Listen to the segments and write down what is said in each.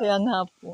Kaya nga po.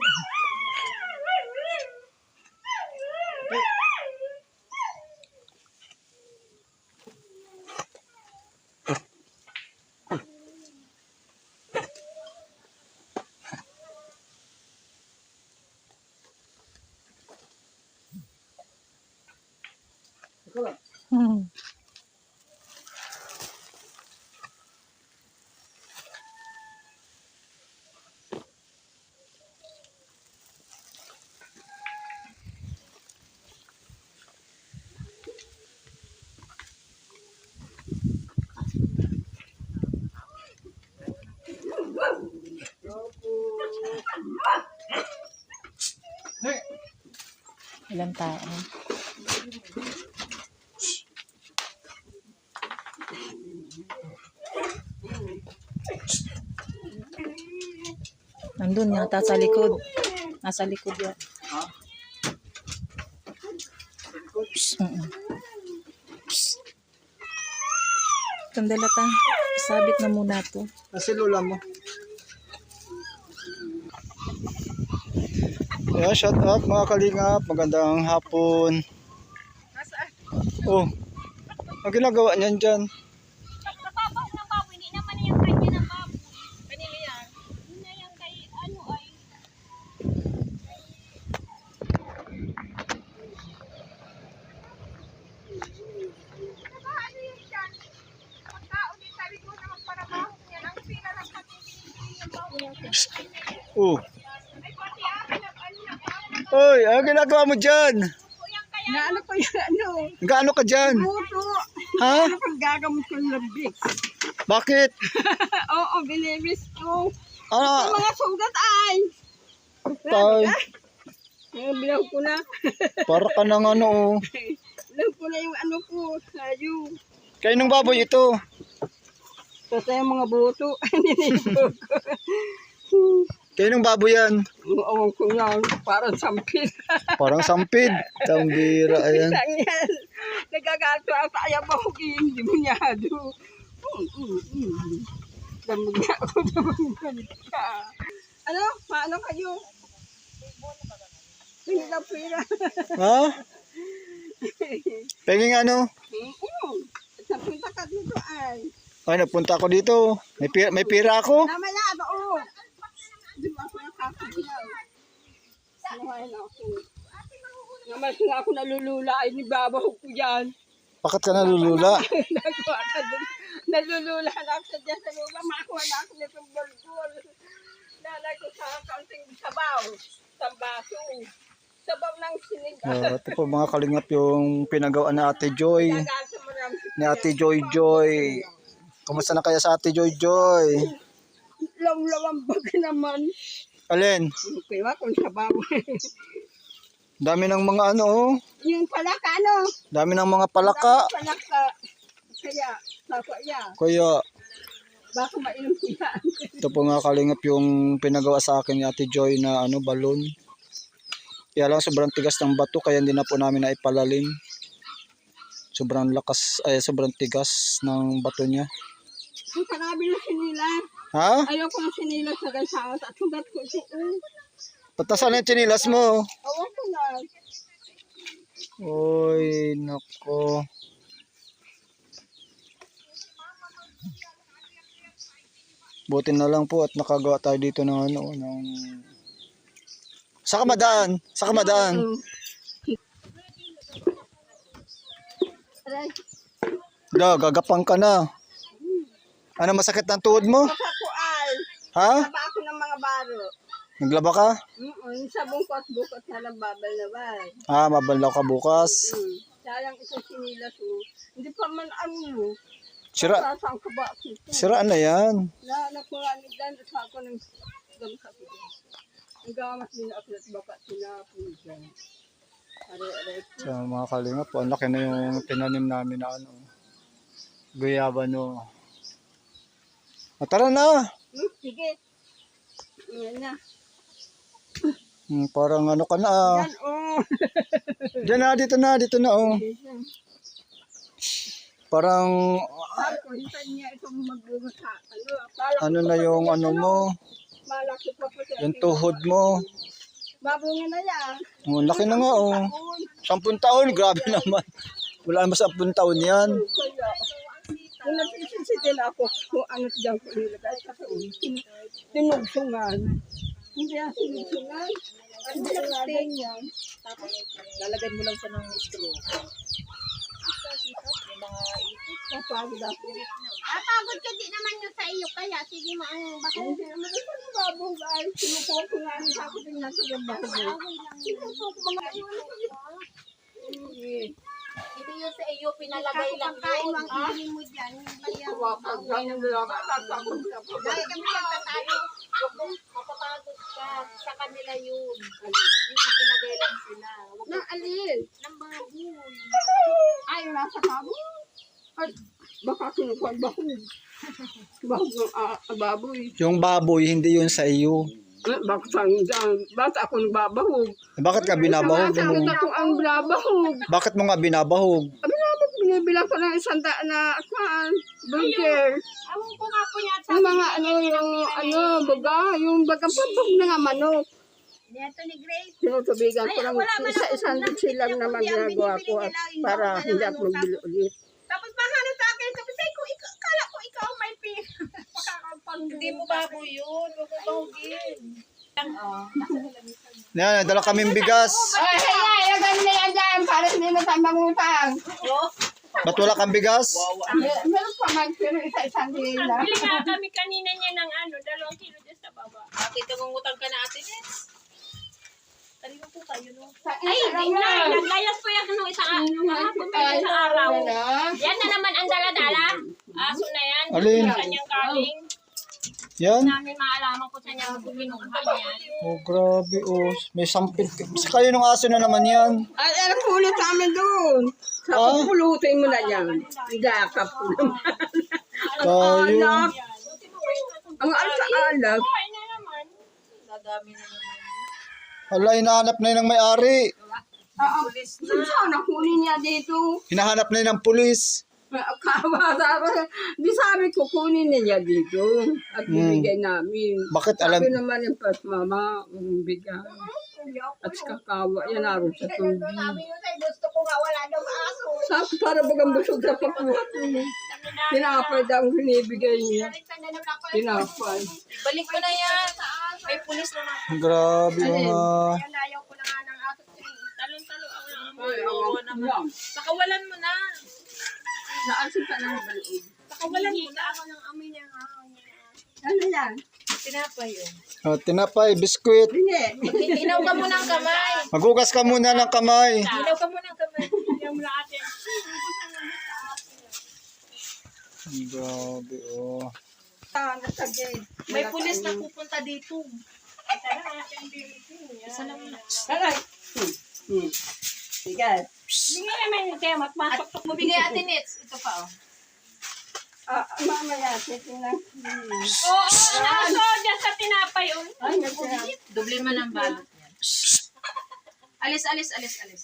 Ilang tao? Nandun yata sa likod. Nasa likod yan. Sandala ta. Sabit na muna to. Kasi lula mo. Yeah, shout out mga kalingap. Magandang hapon. Oh, ang ginagawa niyan dyan? Napapaw ng baboy, hindi naman yung kanya ng baboy. Kanina yan. Yun na yan kay ano ay. Ano yun dyan? Pagkao din sabi ko na magparabaho niya. Ang pila ng pag-ibigay yung baboy. Oh. Ay, pati akin ang ano na baboy. Oy, ang ginagawa mo dyan? Na ano pa yan, ano? Gaano ka dyan? Buto. Ha? Ano pang gagamot ko ng labik? Bakit? Oo, binibis ko. Ah, Mga sugat ay. tay, Bilang ko na. para ka ng ano oh. Bilang ko na yung ano ko. Sayo. Kayo ng baboy ito. Kasi yung mga buto. Ninipog ko. Kayo ng baboy yan. Awang ko yan. Parang sampit. Parang sampid. Tambira, ayan. Isang yan. Nagagato ang kaya bahugin. Hindi mo nyado. Damog na ako. Damog ka. Ano? Paano kayo? Hindi na pera. Ha? Penging ano? Napunta ka dito ay. Ay, napunta ako dito. May pira ako. Namaya, oo. Di ba ako nakakagalaw? Naman ako. Naman nga ako nalulula ay nibabahog ko yan. Bakit ka nalulula? Nagawa ka dun. Nalulula na ako sa dyan sa lula. Makuha na ako nitong bulbul. Lalay ko sa kaunting sabaw. Sambaso. Sabaw ng sinigang. Ito po mga kalingap yung pinagawa na Ate Joy. Gagasa mo lang. Ni Ate Joy Joy. Kumusta na kaya sa Ate Joy Joy? Lawlawang baga naman. Alin? Okay ba kung sabaw? Dami ng mga ano oh. Yung palaka ano? Dami ng mga palaka. Palaka. Kaya, sakaya. Kaya Baka mainom ko yan. ito po mga kalingap yung pinagawa sa akin ni Ate Joy na ano balon. Kaya lang sobrang tigas ng bato kaya hindi na po namin na ipalalim. Sobrang lakas ay sobrang tigas ng bato niya. Ang karabi na sinila. Ha? Ayaw ko ng sinila sa gansaos at sugat ko ito. Patasan na yung chinilas mo. Awan ko na. Oy, nako. Buti na lang po at nakagawa tayo dito ng ano, ng... Sa kamadaan! Sa kamadaan! Aray, Gagapang ka na. Ano masakit ng tuhod mo? kakual. Ha? Naba ako ng mga baro. Naglaba ka? Yung sa bungkot-bukot na lang babal na ba? Ah, mabalaw ka bukas. Sayang isang sinila to. Hindi pa man ano. Sira, Sasang ka ba ito? siraan na yan. Nakuha ni Dan sa ako ng gamit sa pito. Ang gamas din ako at baka sinapon dyan. Aray-aray. So mga kalingap, ang laki na yung tinanim namin na ano. Guyabano. Tara na! Sige. Yan na. Parang ano ka na ah. Yan oh. Diyan na, dito na oh. Parang Sabi ko, hintayin niya itong magbunga sa ano. ano na yung ano mo. Malaki pa po siya. Yung tuhod mo. Babungin na yan. Oh, laki na nga oh. 10 taon, grabe naman. Wala naman 10 taon yan. Kaya, kung nagsisisi din ako kung ano dyan ko nilagay kasi tinugsungan. Hindi yan sinugsungan. Hindi yan natin yan. Tapos, lalagyan mo lang siya ng straw. May mga ipit. Papagod ako. Papagod ka din naman yun sa iyo, kaya sige mo ang bako. Hindi naman ito ang babong guys. Sinukuha ko nga ang ako din nasa gababo. Sinukuha ko mga Ito yun sa iyo, pinalagay lang yun. Ang iinin mo dyan, kaya Kapag lang lang, tatapon ka pa. dahil kami nagtatalo, mapapagod ka, sa kanila yun. Yung pinagay lang sila. Huwag Nang alin? ng baboy. Ay, nasa kabo. Ay, baka kinukuha bahog. Bahog ng baboy. Yung baboy, hindi yun sa iyo. Bakit saan dyan? Bakit ako nagbabahog? Bakit ka binabahog Sumasakit mo? ako ang binabahog. Bakit mo nga binabahog? Binabahog, binibilang ko ng isang na kan, burger. Ewan ko nga po yata. Yung mga baga, yung baga pabog na nga manok. Dito ni Grace. Tinutubigan ko Ay, lang, wala man ako isa-isang ditsi lang nakikita naman kundi ang ginagawa ko binibili at nila, para hindi hindi ako ako magbili ulit. Tapos mahanap sa akin, sabi sa'yo ko, akala ko ikaw may Hindi mo baboy yun. Huwag mo bahugin. Yan, dala kaming bigas. Ay, ilagay na yan dyan para hindi na tayo mangutang. Ba't wala kang bigas? Meron pa man, pero isa-isang din lang. Bili nga kami kanina niya ng 2 kilo dyan sa baba. Ate, mangungutang ka na ate Nets. Talino po kayo, no? Ay, hindi na. Naglayas po yan nung isang araw. Yan na naman ang dala-dala. Aso na yan. Alin? Yung kanyang galing. Yan? Namin maalaman ko sa niya kung binuha yan. Oh, grabe oh. May sampit. Sa kayo nung aso na naman yan. Ay, alam pulot namin doon. Sa Ah? pulutin mo na yan. Gakap ko naman. Kayo. Ang alsa-alap. Ay na naman. Dadami na naman. Hala, hinahanap na yun ng may-ari. Sana kunin niya dito. Hinahanap na yun ng pulis. Kawa, di sabi ko kunin niya dito. At bibigay namin. Bakit alam? Sabi naman yung pas mama, bigay. At kakawa, yan naroon sa tubig. Gusto ko nga wala daw aso. Sabi para bagang busog na pakuha. Tinapay daw ang binibigay niya. Tinapay. Balik mo na yan. May pulis na naman. Grabe mga... Ayaw ko na nga ng aso. Talon-talo ako ng Ay, awa naman. Pakawalan mo na. Naasin ka ng balog. Pakawalan mo na ako ng amoy niya nga. Ano yan? Tinapay yun. Oh, tinapay, biskwit. Hindi. Inaw ka mo ng kamay. Magugas ka muna ng kamay. Inaw ka mo ng kamay. Yung mula atin. Grabe oh. Nasagay. May pulis na pupunta dito. Isa lang na. Aray. Sige. Hindi naman kaya magpasok. Mabigay ate Nets. Ito pa oh. Mamaya, titingnan. Oo, aso dyan sa tinapay. Ay, nagsinap. Doble man ang balot niyan. Alis, alis, alis, alis.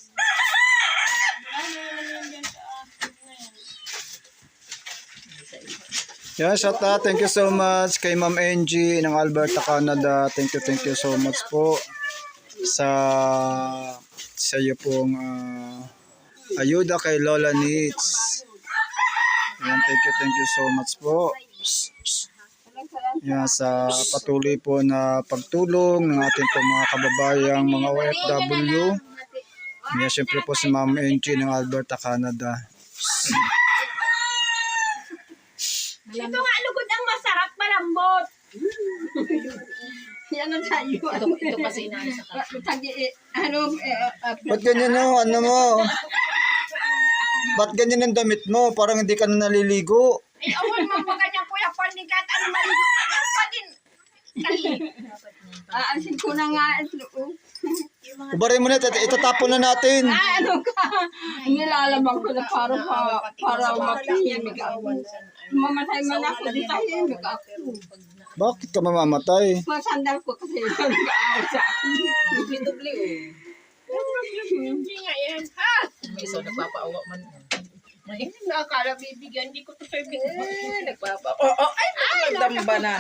Yan, shout out. Thank you so much kay Ma'am Angie ng Alberta, Canada. Thank you so much po sa iyo pong ayuda kay Lola Needs. Yan, thank you so much po. Yan, sa patuloy po na pagtulong ng ating po mga kababayang mga OFW. Yan, syempre po si Ma'am Angie ng Alberta, Canada. Ito nga lugod ang masarap, malambot. Yan ang sa'yo. Ito kasi inaayos sa Ba't ganyan no? Ano mo? Ba't ganyan ang damit mo? Parang hindi ka na naliligo. Ay, awal mo ba ganyan, kuya? Panigat, ano maligo? Ano pa din? Aasin ko na nga ito. Ubarin mo na, itatapon na natin. Ano ka? Nilalabang ko na para makahimig ako. Mamatay man ako, di tahimig ako. Bakit ka mamamatay? Masandal ko kasi nag-aaw sa akin. Doble Hindi nga yan. Ha? May isa nagpapaawa man. Hindi na akala bibigyan. Hindi ko to sa'yo bigyan. Nagpapaawa. Ay, nagdamba na.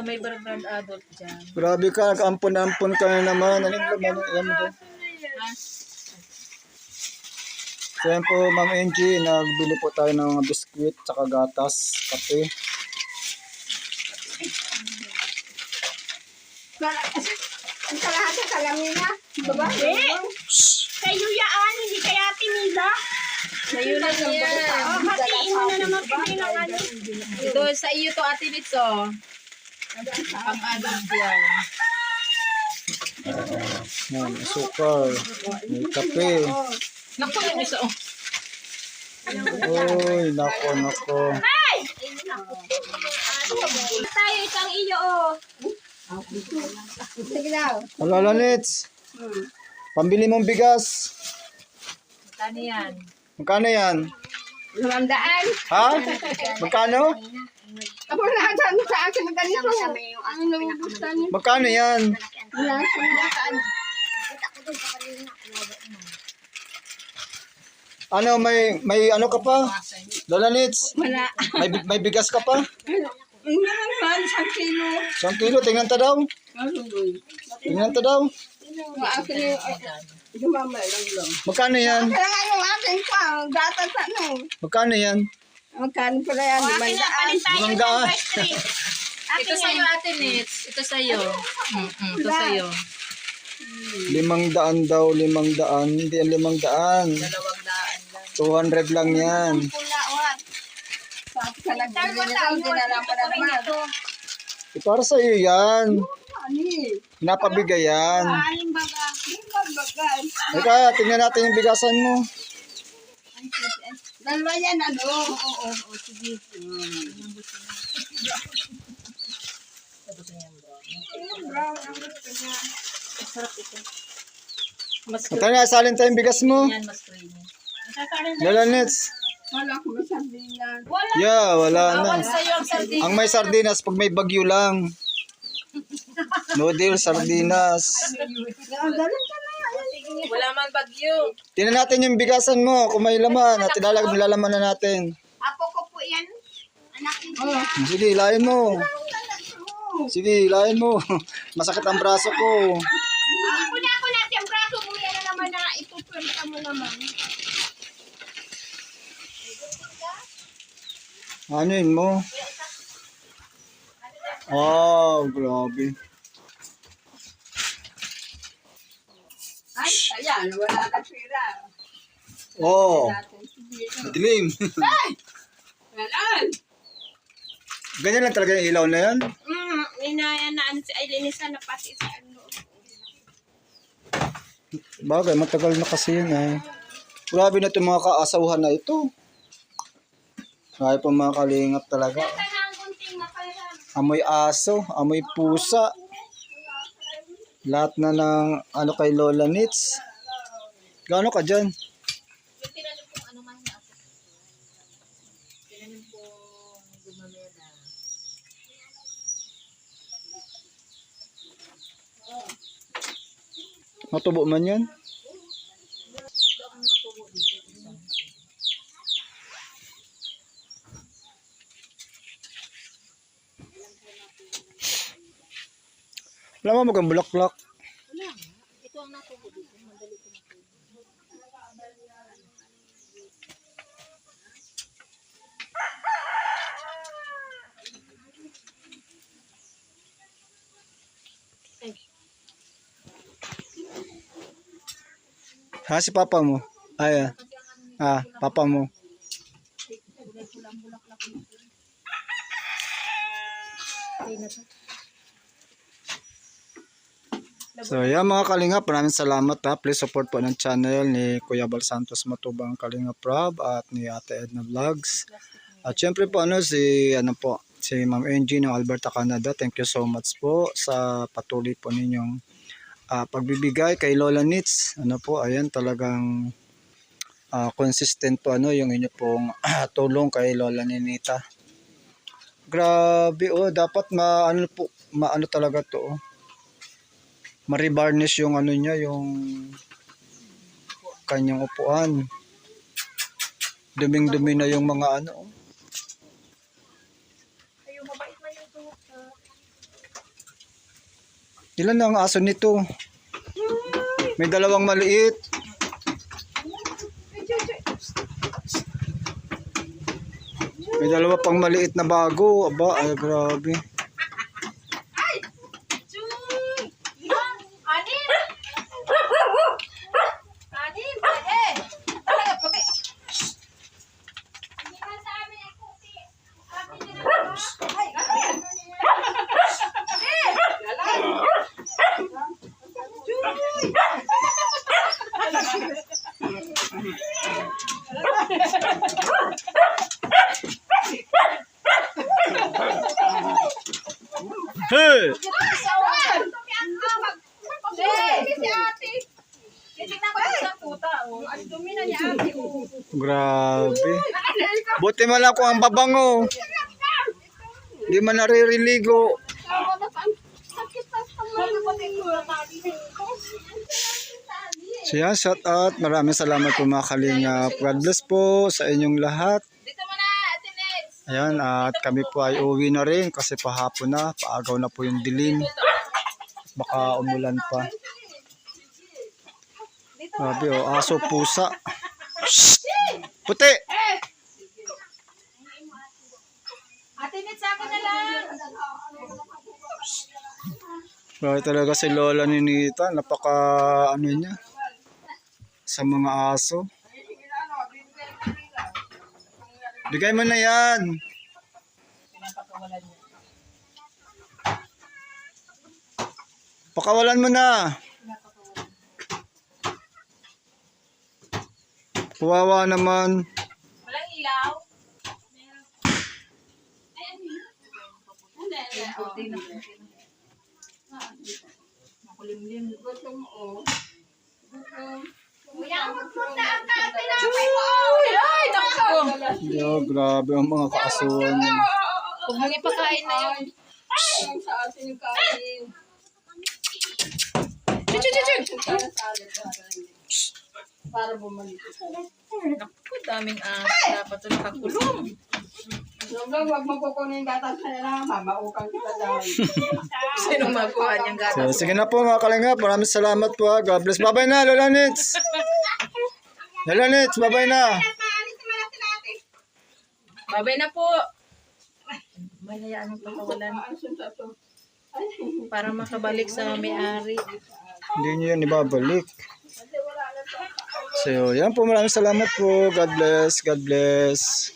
Sa may Barangay Adult dyan. Grabe ka, nag-ampon-ampon ka na naman. Ano yung laman? Ayan mo to. So yan po, Ma'am Angie, nagbili po tayo ng mga biskwit, tsaka gatas, kape. Ang kalahat sa kalamina. Diba? Kayo yaan, hindi kaya Timila. Sa'yo na yan. Hatiin mo na naman kami ng ano. Ito, sa iyo to, Ate Nits, oh. Pang-adult yan. Yan, asukar, may kape. Naku, yung isa, oh. Uy, nako. Tayo isang iyo, oh. Sige daw. Alala, Nits. Pambili mong bigas. Magkano yan? Magkano yan? 200. Ha? Magkano? Ako lahat sa akin na ganito. Ang nagugustuhan niyo. Magkano yan? Wala siya. Ano, may ano ka pa? Lola Nits, Wala. may bigas ka pa? Ang naman ba? 1 kilo. 1 kilo, tingnan ta daw. Maluloy. Tingnan ta daw. Ang akin yung dumamay lang. Magkano yan? Kaya nga yung akin pa. Data sa ano. Magkano yan? Magkano pala yan? Akin na, palit tayo ng 500. first trip. Ito sa'yo, Ate Nits. Ito sa'yo. Ito sa'yo. 500 daw, 500. Hindi yan 500. 200 lang. 200 lang yan. Sa nagbili nito, dinala pa na naman. Para sa iyo yan. Ani? Pinapabigay yan. Aling baga. Bagay. Teka, tingnan natin yung bigasan mo. Dalawa yan, ano? Oo, sige. Mas Ito na, salin tayong bigas mo. yan, mas creamy. Lola Nits. Wala ko masabihan. Yeah, wala na. Awan sa'yo ang sardine. Ang may sardinas pag may bagyo lang. Noodle, sardinas. Ganun ka na. Wala man bagyo. Tingnan natin yung bigasan mo kung may laman at nilalaman na natin. Apo ko po yan. Anak niya. Sige, ilayin mo. Sige, ilayin mo. Masakit ang braso ko. Kuna ko natin ang braso mo yan na naman na itutunta mo naman. Ano yun mo? Oh, grabe. Ay, ayan. Wala na pira. Oh, dilim. Wala. Ganyan lang talaga yung ilaw na yan. Inayan na ano si Aileen isa na pati sa ano. Bagay, matagal na kasi yun eh. Grabe na itong mga kaasawhan na ito. Kaya pa mga kalingap talaga. Tanang kunting mapairam. Amoy aso, amoy pusa. Lahat na ng ano kay Lola Nits. Gaano ka dyan? Yung tinanim kong ano man na ako. Tinanim kong gumamela. Matubo man yan? Wala mo magang bulaklak. Ito ang natubo dito. Madali ko natubo. Ha, si papa mo? Ay, papa mo. So, yan mga kalingap, maraming salamat ha. Please support po ng channel ni Kuya Bal Santos Matubang Kalingap Rob at ni Ate Edna Vlogs. At syempre po si Ma'am Angie ng Alberta, Canada. Thank you so much po sa patuloy po ninyong pagbibigay kay Lola Nits. Ayan talagang consistent po yung inyo pong tulong kay Lola Ninita. Grabe dapat maano talaga to. Maribarnish yung niya, yung kanyang upuan. Duming-dumi na yung mga Ayun, mabait man yung tuhok sa... Ilan na ang aso nito? May dalawang maliit. May dalawa pang maliit na bago. Aba, ay grabe. Anim! Anim! Eh! Talaga, puti! Hindi man sa amin ay puti. Ay! Ano yan? Hey! Titignan ko yung isang tuta. Ang dumi na ni ate. Grabe. Buti man lang kung ang babango. Hindi man naririligo. So yan, shout out. Maraming salamat po mga kalingap. God bless po sa inyong lahat. Dito mo na, Ate Neds. Ayan, at kami po ay uwi na rin kasi pahapon na, paagaw na po yung dilim. Baka umulan pa. Grabe oh, aso, pusa. Shhh! Puti! Ate Neds, ako na lang. Grabe talaga si Lola ni Nita. Napaka ano niya sa mga aso. Bigay mo na yan. Pakawalan mo na. Kawawa naman. Walang ilaw. Puti na. Makulimlim. Ay, naku. Yo, grabe ang mga kaasuhan. Huwag mong ipakain na yun. Sa atin yung kain. Para bumalik. Naku, daming dapat ito nakakulong. Sobrang wag mo kukunin gatas na lang. Mamaukang kita dahil. Sinong magkuha niyang So, gatas? sige na po mga kalingap. Maraming salamat po. God bless. Bye-bye na, Lola Nits. Lola Nits, bye-bye na. Babay na po. May hayaan ng pakawalan para makabalik sa may-ari. Hindi nyo yan ibabalik. So, yan po. Maraming salamat po. God bless. God bless.